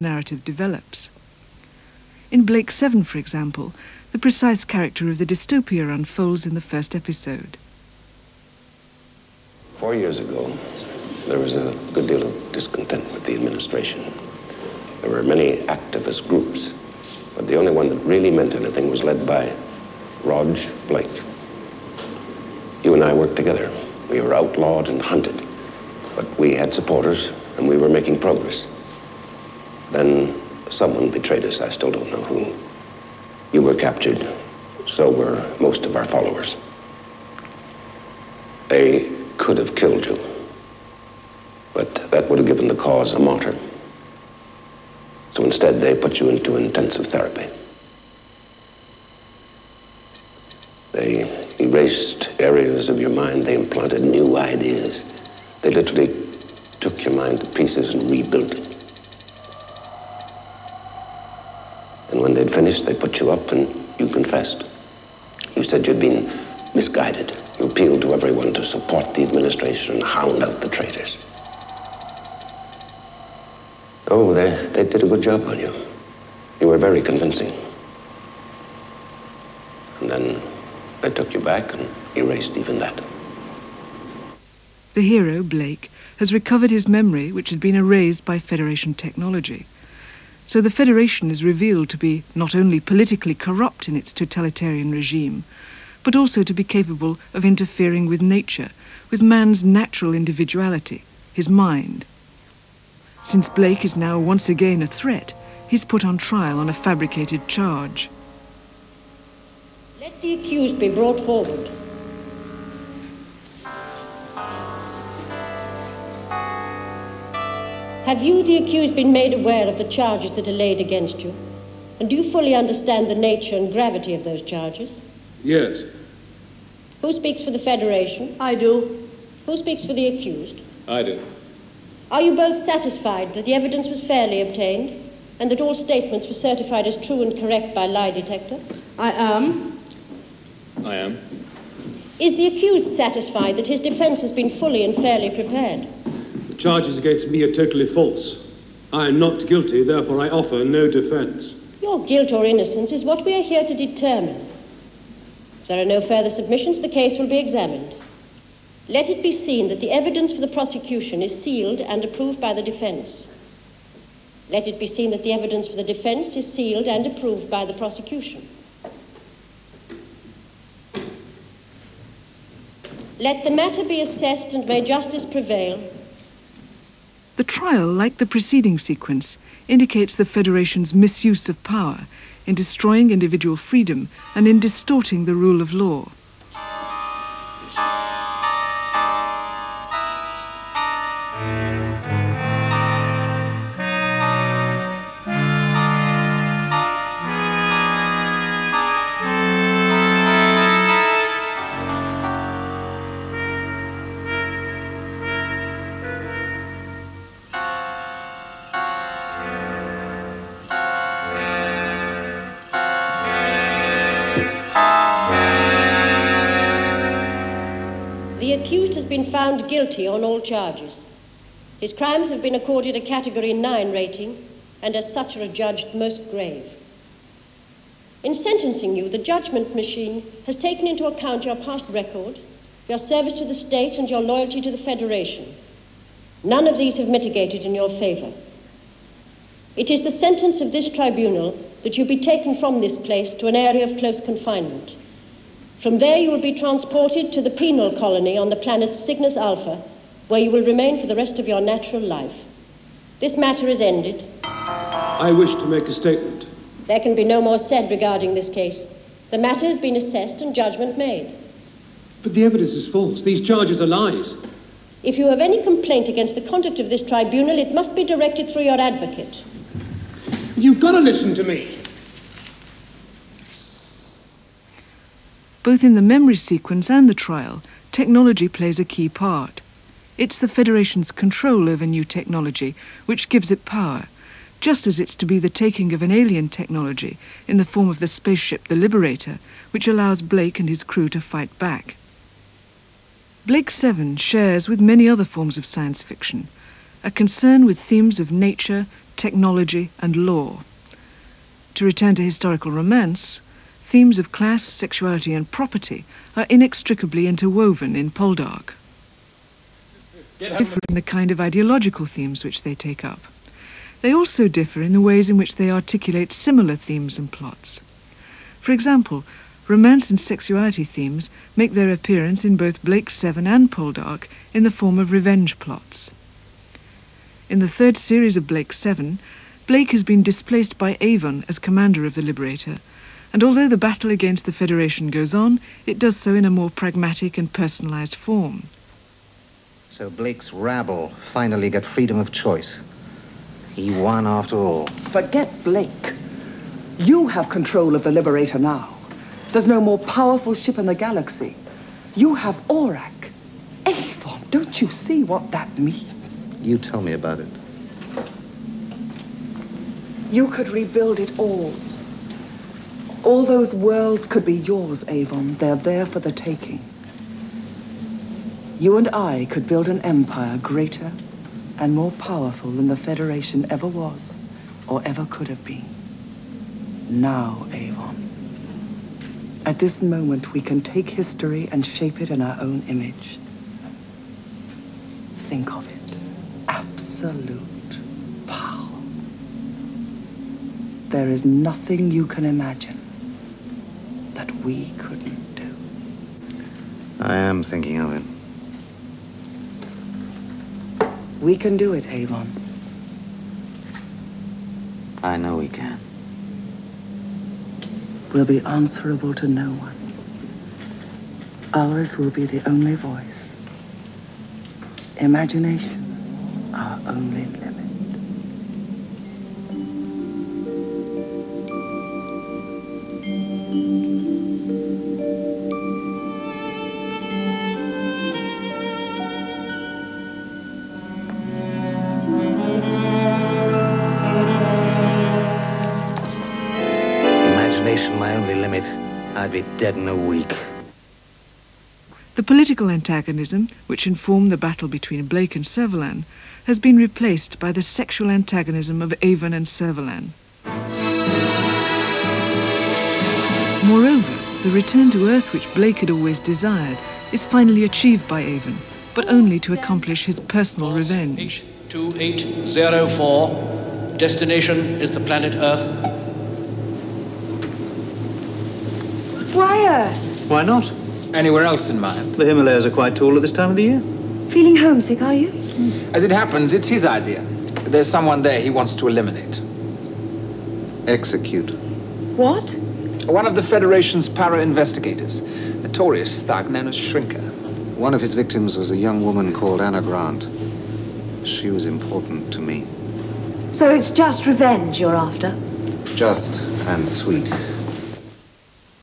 narrative develops. In Blake 7, for example, the precise character of the dystopia unfolds in the first episode. 4 years ago, there was a good deal of discontent with the administration. There were many activist groups, but the only one that really meant anything was led by Rog Blake. You and I worked together. We were outlawed and hunted, but we had supporters and we were making progress. Then someone betrayed us. I still don't know who. You were captured. So were most of our followers. They could have killed you, but that would have given the cause a martyr. So instead, they put you into intensive therapy. They erased areas of your mind. They implanted new ideas. They literally took your mind to pieces and rebuilt it. And when they'd finished, they put you up and you confessed. You said you'd been misguided. You appealed to everyone to support the administration and hound out the traitors. Oh, they did a good job on you. You were very convincing. And then they took you back and erased even that. The hero, Blake, has recovered his memory, which had been erased by Federation technology. So the Federation is revealed to be not only politically corrupt in its totalitarian regime, but also to be capable of interfering with nature, with man's natural individuality, his mind. Since Blake is now once again a threat, he's put on trial on a fabricated charge. Let the accused be brought forward. Have you, the accused, been made aware of the charges that are laid against you? And do you fully understand the nature and gravity of those charges? Yes. Who speaks for the Federation? I do. Who speaks for the accused? I do. Are you both satisfied that the evidence was fairly obtained and that all statements were certified as true and correct by lie detector? I am. I am. Is the accused satisfied that his defense has been fully and fairly prepared? The charges against me are totally false. I am not guilty, therefore I offer no defense. Your guilt or innocence is what we are here to determine. If there are no further submissions, the case will be examined. Let it be seen that the evidence for the prosecution is sealed and approved by the defense. Let it be seen that the evidence for the defense is sealed and approved by the prosecution. Let the matter be assessed and may justice prevail. The trial, like the preceding sequence, indicates the Federation's misuse of power in destroying individual freedom and in distorting the rule of law. The accused has been found guilty on all charges. His crimes have been accorded a Category 9 rating and as such are adjudged most grave. In sentencing you, the judgment machine has taken into account your past record, your service to the state and your loyalty to the Federation. None of these have mitigated in your favor. It is the sentence of this tribunal that you be taken from this place to an area of close confinement. From there you will be transported to the penal colony on the planet Cygnus Alpha, where you will remain for the rest of your natural life. This matter is ended. I wish to make a statement. There can be no more said regarding this case. The matter has been assessed and judgment made. But the evidence is false. These charges are lies. If you have any complaint against the conduct of this tribunal, it must be directed through your advocate. You've got to listen to me. Both in the memory sequence and the trial, technology plays a key part. It's the Federation's control over new technology which gives it power, just as it's to be the taking of an alien technology in the form of the spaceship the Liberator, which allows Blake and his crew to fight back. Blake 7 shares with many other forms of science fiction a concern with themes of nature, technology and law. To return to historical romance, themes of class, sexuality and property are inextricably interwoven in Poldark. They differ in the kind of ideological themes which they take up. They also differ in the ways in which they articulate similar themes and plots. For example, romance and sexuality themes make their appearance in both Blake's Seven and Poldark in the form of revenge plots. In the third series of Blake's Seven, Blake has been displaced by Avon as commander of the Liberator, and although the battle against the Federation goes on, it does so in a more pragmatic and personalized form. So Blake's rabble finally got freedom of choice. He won after all. Forget Blake. You have control of the Liberator now. There's no more powerful ship in the galaxy. You have Aurak. Avon, don't you see what that means? You tell me about it. You could rebuild it all. All those worlds could be yours, Avon. They're there for the taking. You and I could build an empire greater and more powerful than the Federation ever was or ever could have been. Now, Avon. At this moment, we can take history and shape it in our own image. Think of it. Absolute power. There is nothing you can imagine that we couldn't do. I am thinking of it. We can do it, Avon. I know we can. We'll be answerable to no one. Ours will be the only voice. Imagination, our only limit. Imagination, my only limit. I'd be dead in a week. The political antagonism, which informed the battle between Blake and Servalan, has been replaced by the sexual antagonism of Avon and Servalan. Moreover, the return to Earth which Blake had always desired is finally achieved by Avon, but only to accomplish his personal revenge. 2804, destination is the planet Earth. Why Earth? Why not? Anywhere else in mind? The Himalayas are quite tall at this time of the year. Feeling homesick, are you? As it happens, it's his idea. There's someone there he wants to eliminate. Execute. What? One of the Federation's para-investigators. Notorious thug known as Shrinker. One of his victims was a young woman called Anna Grant. She was important to me. So it's just revenge you're after? Just and sweet.